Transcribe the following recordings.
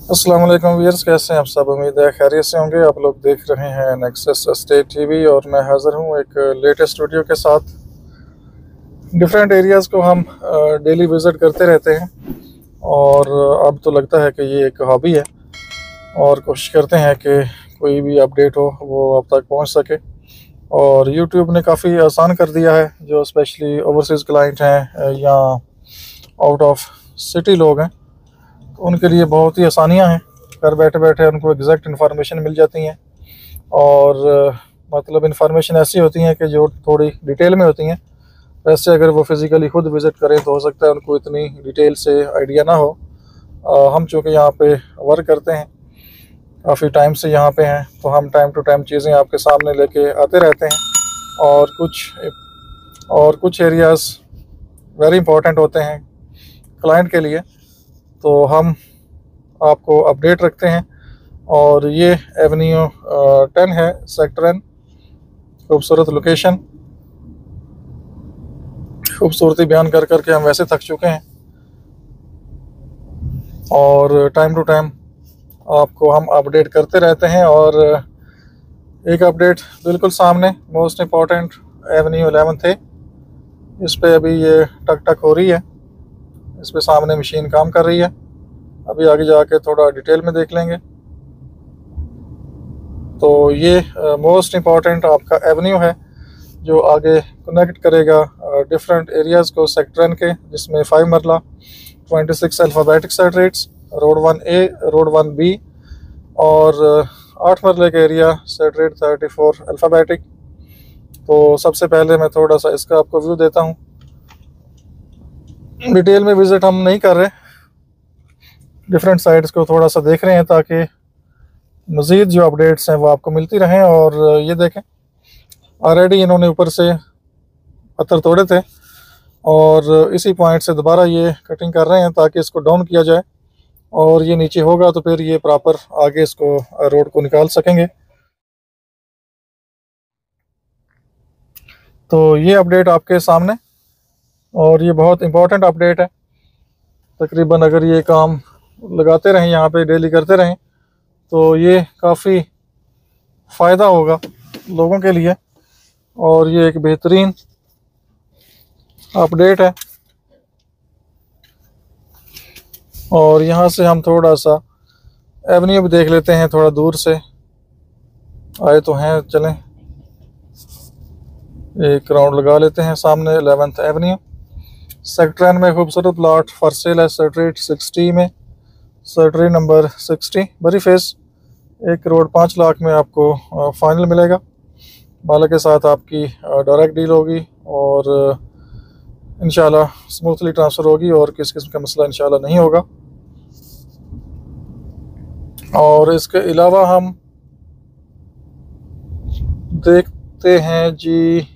अस्सलाम वालेकुम व्यूअर्स, कैसे हैं आप सब। उम्मीद है खैरियत से होंगे। आप लोग देख रहे हैं नेक्सस स्टेट टीवी और मैं हाज़िर हूं एक लेटेस्ट वीडियो के साथ। डिफरेंट एरियाज़ को हम डेली विज़िट करते रहते हैं और अब तो लगता है कि ये एक हॉबी है और कोशिश करते हैं कि कोई भी अपडेट हो वो आप तक पहुंच सके। और यूट्यूब ने काफ़ी आसान कर दिया है, जो स्पेशली ओवरसीज़ क्लाइंट हैं या आउट ऑफ सिटी लोग हैं, उनके लिए बहुत ही आसानियां हैं। घर बैठे बैठे उनको एग्जैक्ट इन्फॉर्मेशन मिल जाती हैं और मतलब इन्फॉर्मेशन ऐसी होती हैं कि जो थोड़ी डिटेल में होती हैं। वैसे अगर वो फिज़िकली खुद विज़िट करें तो हो सकता है उनको इतनी डिटेल से आइडिया ना हो। हम चूँकि यहाँ पे वर्क करते हैं, काफ़ी टाइम से यहाँ पे हैं, तो हम टाइम टू टाइम चीज़ें आपके सामने लेके आते रहते हैं। और कुछ एरियाज़ वेरी इंपॉर्टेंट होते हैं क्लाइंट के लिए, तो हम आपको अपडेट रखते हैं। और ये एवेन्यू 10 है, सेक्टर N। खूबसूरत लोकेशन, खूबसूरती बयान कर करके हम वैसे थक चुके हैं और टाइम टू टाइम आपको हम अपडेट करते रहते हैं। और एक अपडेट बिल्कुल सामने, मोस्ट इम्पॉर्टेंट एवेन्यू 11 थे। इस पे अभी ये टक टक हो रही है, इस पे सामने मशीन काम कर रही है। अभी आगे जाके थोड़ा डिटेल में देख लेंगे। तो ये मोस्ट इम्पॉर्टेंट आपका एवेन्यू है जो आगे कनेक्ट करेगा डिफरेंट एरियाज़ को सेक्टर N के, जिसमें 5 मरला 26 alphabetic सेटरेट्स, road 1A, road 1B और 8 मरले का एरिया सेटरेट 34 अल्फ़ाबेटिक। तो सबसे पहले मैं थोड़ा सा इसका आपको व्यू देता हूँ। डिटेल में विज़िट हम नहीं कर रहे, डिफरेंट साइट्स को थोड़ा सा देख रहे हैं ताकि मज़ीद जो अपडेट्स हैं वो आपको मिलती रहें। और ये देखें, ऑलरेडी इन्होंने ऊपर से पत्थर तोड़े थे और इसी पॉइंट से दोबारा ये कटिंग कर रहे हैं ताकि इसको डाउन किया जाए और ये नीचे होगा तो फिर ये प्रॉपर आगे इसको रोड को निकाल सकेंगे। तो ये अपडेट आपके सामने, और ये बहुत इम्पोर्टेंट अपडेट है। तकरीबन अगर ये काम लगाते रहें, यहाँ पे डेली करते रहें, तो ये काफ़ी फ़ायदा होगा लोगों के लिए और ये एक बेहतरीन अपडेट है। और यहाँ से हम थोड़ा सा एवेन्यू भी देख लेते हैं, थोड़ा दूर से आए तो हैं, चलें एक राउंड लगा लेते हैं। सामने 11th एवेन्यू सेक्टर N में खूबसूरत प्लॉट फॉर सेल है, सेक्टर 60 में, सेक्टर नंबर 60 बरी फेस। 1 करोड़ 5 लाख में आपको फाइनल मिलेगा। मालिक के साथ आपकी डायरेक्ट डील होगी और इंशाल्लाह स्मूथली ट्रांसफ़र होगी और किस किस्म का मसला इंशाल्लाह नहीं होगा। और इसके अलावा हम देखते हैं जी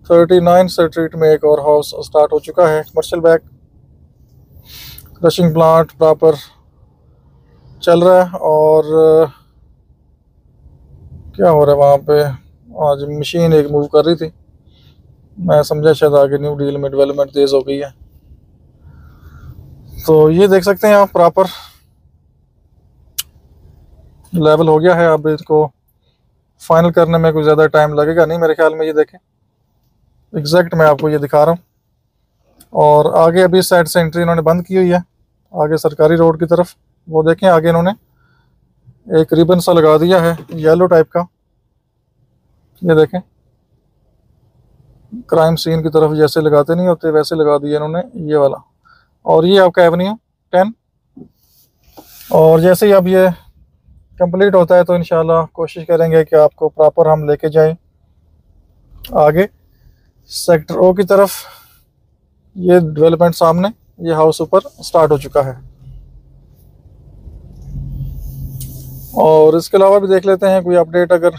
39 स्ट्रीट में एक और हाउस स्टार्ट हो चुका है, commercial bag crushing plant proper चल रहा है। और क्या हो रहा है वहाँ पे, आज मशीन एक मूव कर रही थी, मैं समझा शायद आगे न्यू डील में डेवलपमेंट तेज़ हो गई है। तो ये देख सकते हैं आप, प्रॉपर लेवल हो गया है। अब इसको फाइनल करने में कुछ ज़्यादा टाइम लगेगा नहीं मेरे ख्याल में। ये देखें, एग्जैक्ट मैं आपको ये दिखा रहा हूँ। और आगे अभी साइड से एंट्री इन्होंने बंद की हुई है, आगे सरकारी रोड की तरफ। वो देखें, आगे इन्होंने एक रिबन सा लगा दिया है येलो टाइप का। ये देखें, क्राइम सीन की तरफ जैसे लगाते नहीं होते वैसे लगा दिया इन्होंने ये वाला। और ये आपका एवेन्यू 10। और जैसे ही अब ये कंप्लीट होता है तो इंशाल्लाह कोशिश करेंगे कि आपको प्रॉपर हम लेके जाएं आगे सेक्टर O की तरफ। ये डेवलपमेंट सामने, ये हाउस ऊपर स्टार्ट हो चुका है। और इसके अलावा भी देख लेते हैं कोई अपडेट, अगर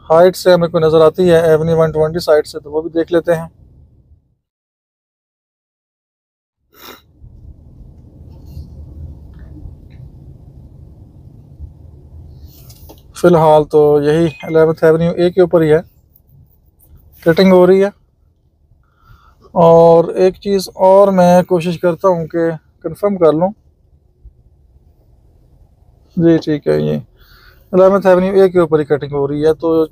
हाइट से हमें कोई नज़र आती है एवेन्यू 120 साइड से, तो वो भी देख लेते हैं। फ़िलहाल तो यही 11th एवेन्यू A के ऊपर ही है, कटिंग हो रही है। और एक चीज़ और मैं कोशिश करता हूँ कि कंफर्म कर लूँ जी ठीक है। ये 11th एवेन्यू ए के ऊपर ही कटिंग हो रही है, तो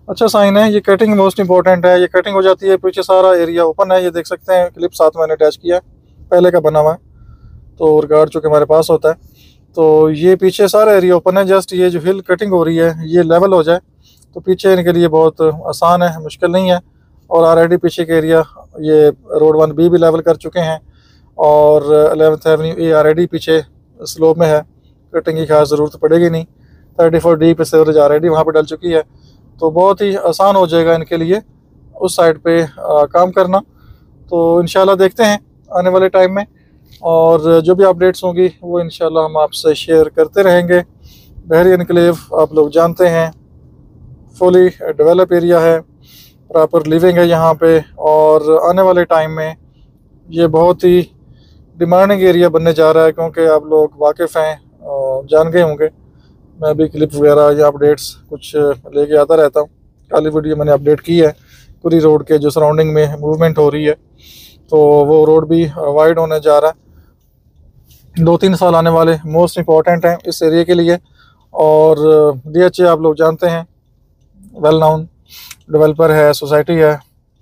अच्छा साइन है। ये कटिंग मोस्ट इंपॉर्टेंट है। ये कटिंग हो जाती है, पीछे सारा एरिया ओपन है। ये देख सकते हैं, क्लिप साथ मैंने अटैच किया है, पहले का बना हुआ है, तो रिगार्ड चूँकि हमारे पास होता है। तो ये पीछे सारा एरिया ओपन है। जस्ट ये जो हिल कटिंग हो रही है ये लेवल हो जाए तो पीछे इनके लिए बहुत आसान है, मुश्किल नहीं है। और ऑलरेडी पीछे के एरिया ये रोड 1B भी लेवल कर चुके हैं, और 11th एवेन्यू ए ऑलरेडी पीछे स्लोप में है, कटिंग की खास ज़रूरत पड़ेगी नहीं। 34D पे सेवरेज ऑलरेडी वहाँ पे डल चुकी है, तो बहुत ही आसान हो जाएगा इनके लिए उस साइड पे काम करना। तो इंशाल्लाह देखते हैं आने वाले टाइम में, और जो भी अपडेट्स होंगी वो इंशाल्लाह हम आपसे शेयर करते रहेंगे। बहरी एनक्लेव आप लोग जानते हैं, फुली डेवलप एरिया है, प्रॉपर लिविंग है यहाँ पे, और आने वाले टाइम में ये बहुत ही डिमांडिंग एरिया बनने जा रहा है, क्योंकि आप लोग वाकिफ़ हैं, जान गए होंगे। मैं भी क्लिप वगैरह या अपडेट्स कुछ लेके आता रहता हूँ। कल वीडियो मैंने अपडेट की है पूरी रोड के जो सराउंडिंग में मूवमेंट हो रही है, तो वो रोड भी वाइड होने जा रहा है। 2-3 साल आने वाले मोस्ट इम्पॉर्टेंट हैं इस एरिया के लिए। और DHA आप लोग जानते हैं, वेल नाउन डेवलपर है, सोसाइटी है,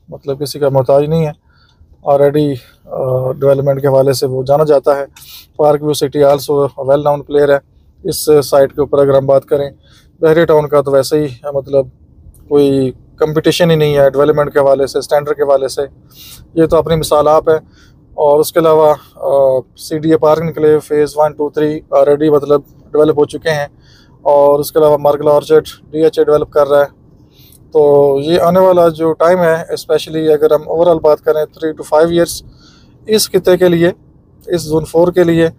मतलब किसी का मोहताज नहीं है। ऑलरेडी डेवलपमेंट के हवाले से वो जाना जाता है। Park view city also well known player है इस साइट के ऊपर। अगर हम बात करें बहरी टाउन का, तो वैसे ही मतलब कोई कंपटीशन ही नहीं है डेवलपमेंट के हवाले से, स्टैंडर्ड के हवाले से। ये तो अपनी मिसाल आप है। और उसके अलावा CDA park enclave phase 1, 2, 3 already मतलब डेवलप हो चुके हैं, और उसके अलावा मार्गल ऑर्चर्ड DHA डेवलप कर रहा है। तो ये आने वाला जो टाइम है, स्पेशली अगर हम ओवरऑल बात करें 3 to 5 ईयर्स इस खिते के लिए, इस जोन 4 के लिए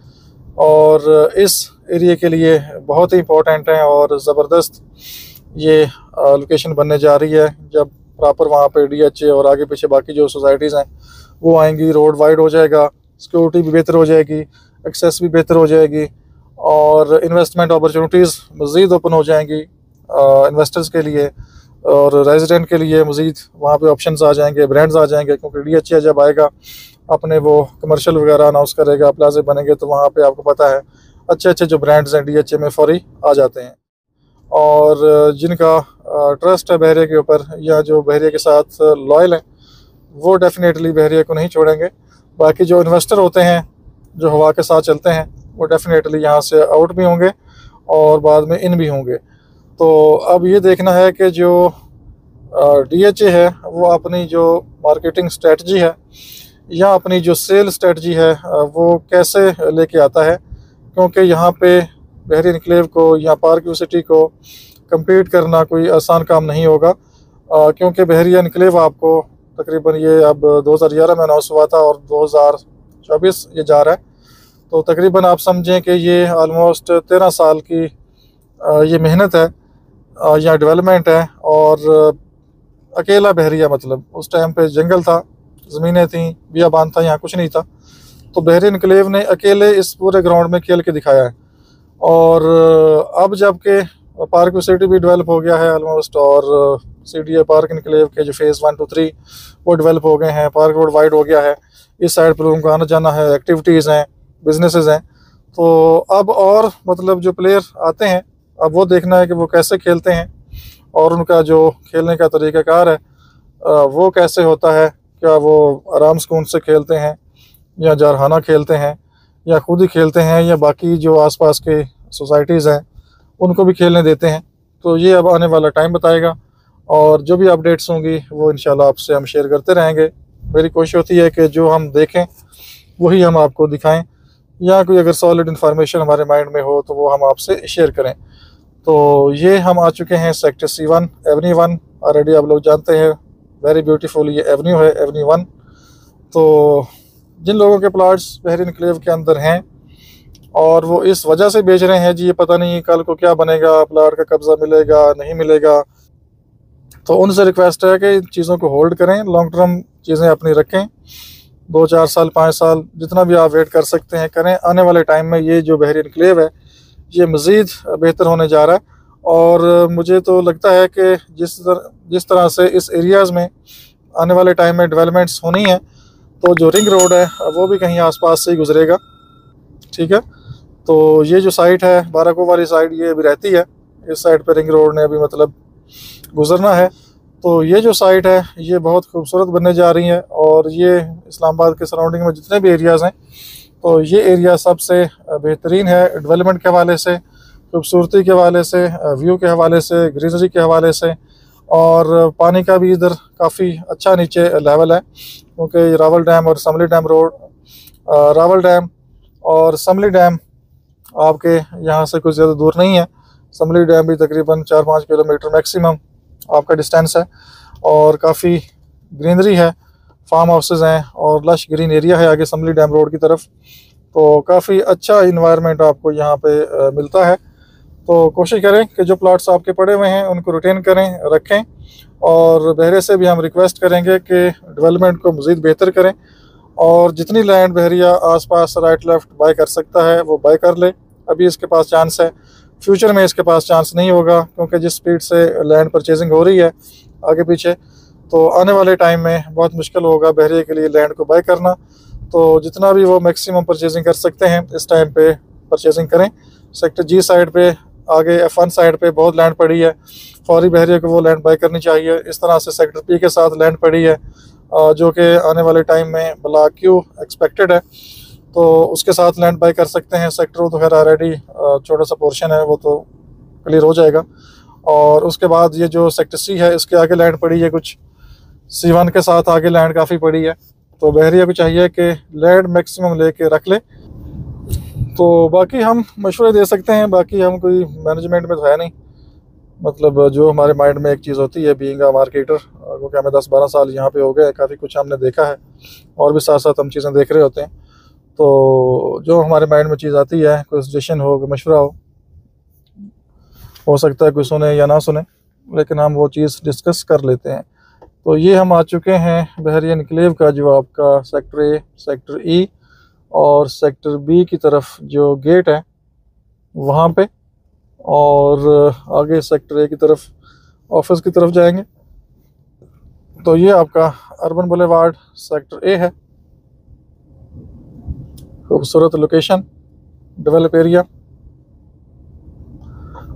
और इस एरिया के लिए बहुत ही इम्पोर्टेंट है। और ज़बरदस्त ये लोकेशन बनने जा रही है। जब प्रॉपर वहाँ पे DHA और आगे पीछे बाकी जो सोसाइटीज़ हैं वो आएंगी, रोड वाइड हो जाएगा, सिक्योरिटी भी बेहतर हो जाएगी, एक्सेस भी बेहतर हो जाएगी, और इन्वेस्टमेंट अपॉर्चुनिटीज़ मज़ीद ओपन हो जाएंगी इन्वेस्टर्स के लिए, और रेजिडेंट के लिए मज़ीद वहाँ पे ऑप्शंस आ जाएंगे, ब्रांड्स आ जाएंगे। क्योंकि DHA जब आएगा अपने वो कमर्शियल वगैरह अनाउंस करेगा, प्लाजे बनेंगे, तो वहाँ पे आपको पता है अच्छे अच्छे जो ब्रांड्स हैं DHA में फौरी आ जाते हैं। और जिनका ट्रस्ट है बहरिया के ऊपर, या जो बहरिया के साथ लॉयल हैं, वो डेफिनेटली बहरिया को नहीं छोड़ेंगे। बाकी जो इन्वेस्टर होते हैं जो हवा के साथ चलते हैं, वो डेफिनेटली यहाँ से आउट भी होंगे और बाद में इन भी होंगे। तो अब ये देखना है कि जो DHA है वो अपनी जो मार्केटिंग स्ट्रेटजी है या अपनी जो सेल स्ट्रेटजी है वो कैसे लेके आता है। क्योंकि यहाँ पे बहरी एनक्लेव को या पार्क व्यू सिटी को compete करना कोई आसान काम नहीं होगा। क्योंकि बहरी एनक्लेव आपको तकरीबन ये अब 2011 में अनाउंस हुआ था और 2024 ये जा रहा है, तो तकरीबन आप समझें कि ये आलमोस्ट 13 साल की ये मेहनत है या डेवलपमेंट है। और अकेला बहरिया, मतलब उस टाइम पे जंगल था, ज़मीनें थीं, बियाबान था, यहाँ कुछ नहीं था। तो बहरी एनक्लेव ने अकेले इस पूरे ग्राउंड में खेल के दिखाया है। और अब जबकि पार्क व्यू सिटी भी डेवलप हो गया है ऑलमोस्ट, और CDA पार्क एनक्लेव के जो फेज़ 1, 2, 3 वो डेवलप हो गए हैं, पार्क रोड वाइड हो गया है, इस साइड पर लोगों का आना जाना है, एक्टिविटीज़ हैं, बिजनेसेस हैं। तो अब और मतलब जो प्लेयर आते हैं, अब वो देखना है कि वो कैसे खेलते हैं और उनका जो खेलने का तरीक़ाकार है वो कैसे होता है। क्या वो आराम सुकून से खेलते हैं, या जारहाना खेलते हैं, या खुद ही खेलते हैं, या बाकी जो आसपास के सोसाइटीज़ हैं उनको भी खेलने देते हैं। तो ये अब आने वाला टाइम बताएगा, और जो भी अपडेट्स होंगी वो इंशाल्लाह आपसे हम शेयर करते रहेंगे। मेरी कोशिश होती है कि जो हम देखें वही हम आपको दिखाएं, या कोई अगर सॉलिड इन्फॉर्मेशन हमारे माइंड में हो तो वो हम आपसे शेयर करें। तो ये हम आ चुके हैं सेक्टर C1 एवेन्यू 1। ऑलरेडी आप लोग जानते हैं वेरी ब्यूटीफुल ये एवेन्यू है, एवेन्यू 1। तो जिन लोगों के प्लाट्स बहरी एनक्लेव के अंदर हैं और वो इस वजह से बेच रहे हैं जी ये पता नहीं कल को क्या बनेगा, प्लाट का कब्ज़ा मिलेगा नहीं मिलेगा, तो उनसे रिक्वेस्ट है कि इन चीज़ों को होल्ड करें, लॉन्ग टर्म चीज़ें अपनी रखें, 2-4 साल 5 साल जितना भी आप वेट कर सकते हैं करें। आने वाले टाइम में ये जो बहरी एनक्लेव है ये मज़ीद बेहतर होने जा रहा है। और मुझे तो लगता है कि जिस तरह से इस एरियाज़ में आने वाले टाइम में डेवलपमेंट्स होनी है, तो जो रिंग रोड है वो भी कहीं आसपास से ही गुजरेगा, ठीक है। तो ये जो साइट है बाराको वाली साइड, ये अभी रहती है। इस साइड पर रिंग रोड ने अभी मतलब गुजरना है। तो ये जो साइट है ये बहुत खूबसूरत बनने जा रही है। और ये इस्लामाबाद के सराउंडिंग में जितने भी एरियाज़ हैं, तो ये एरिया सबसे बेहतरीन है डेवलपमेंट के हवाले से, खूबसूरती के हवाले से, व्यू के हवाले से, ग्रीनरी के हवाले से। और पानी का भी इधर काफ़ी अच्छा नीचे लेवल है, क्योंकि रावल डैम और समली डैम रोड, रावल डैम और समली डैम आपके यहाँ से कुछ ज़्यादा दूर नहीं है। समली डैम भी तकरीबन 4-5 किलोमीटर मैक्सिमम आपका डिस्टेंस है। और काफ़ी ग्रीनरी है, फार्म हाउसेज हैं और लश ग्रीन एरिया है आगे समली डैम रोड की तरफ। तो काफ़ी अच्छा इन्वायरमेंट आपको यहाँ पे मिलता है। तो कोशिश करें कि जो प्लॉट्स आपके पड़े हुए हैं उनको रिटेन करें, रखें। और बहरे से भी हम रिक्वेस्ट करेंगे कि डेवलपमेंट को मज़ीद बेहतर करें। और जितनी लैंड बहरिया आसपास राइट लेफ़्ट बाय कर सकता है वो बाय कर ले। अभी इसके पास चांस है, फ्यूचर में इसके पास चांस नहीं होगा, क्योंकि जिस स्पीड से लैंड परचेजिंग हो रही है आगे पीछे, तो आने वाले टाइम में बहुत मुश्किल होगा बहरिया के लिए लैंड को बाय करना। तो जितना भी वो मैक्सिमम परचेजिंग कर सकते हैं इस टाइम पे परचेजिंग करें। सेक्टर जी साइड पे, आगे F1 साइड पे बहुत लैंड पड़ी है, फौरी बहरिया को वो लैंड बाय करनी चाहिए। इस तरह से सेक्टर पी के साथ लैंड पड़ी है, जो कि आने वाले टाइम में ब्लॉक क्यू एक्सपेक्टेड है, तो उसके साथ लैंड बाय कर सकते हैं। सेक्टर तो खैर ऑलरेडी छोटा सा पोर्शन है, वो तो क्लियर हो जाएगा। और उसके बाद ये जो सेक्टर सी है इसके आगे लैंड पड़ी है, कुछ C1 के साथ आगे लैंड काफ़ी पड़ी है। तो बहरिया को चाहिए कि लैंड मैक्सिमम लेके रख ले। तो बाकी हम मशवरे दे सकते हैं, बाकी हम कोई मैनेजमेंट में तो है नहीं। मतलब जो हमारे माइंड में एक चीज़ होती है बीइंग अ मार्केटर, क्योंकि हमें 10-12 साल यहाँ पे हो गए, काफ़ी कुछ हमने देखा है और भी साथ साथ हम चीज़ें देख रहे होते हैं। तो जो हमारे माइंड में चीज़ आती है, कोई सजेशन हो, कोई मशवरा हो सकता है कोई सुने या ना सुने, लेकिन हम वो चीज़ डिस्कस कर लेते हैं। तो ये हम आ चुके हैं बहरिया एन्क्लेव का, जो आपका सेक्टर ए, सेक्टर ई और सेक्टर बी की तरफ जो गेट है वहाँ पे, और आगे सेक्टर ए की तरफ ऑफिस की तरफ जाएंगे। तो ये आपका अर्बन बुलेवार्ड सेक्टर ए है, खूबसूरत लोकेशन, डेवलप एरिया।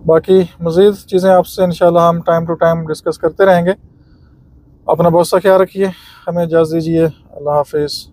बाकी मज़ीद चीज़ें आपसे इंशाल्लाह हम टाइम टू टाइम डिस्कस करते रहेंगे। अपना बहुत सा ख्याल रखिए, हमें इजाज़त दीजिए। अल्लाह हाफिज़।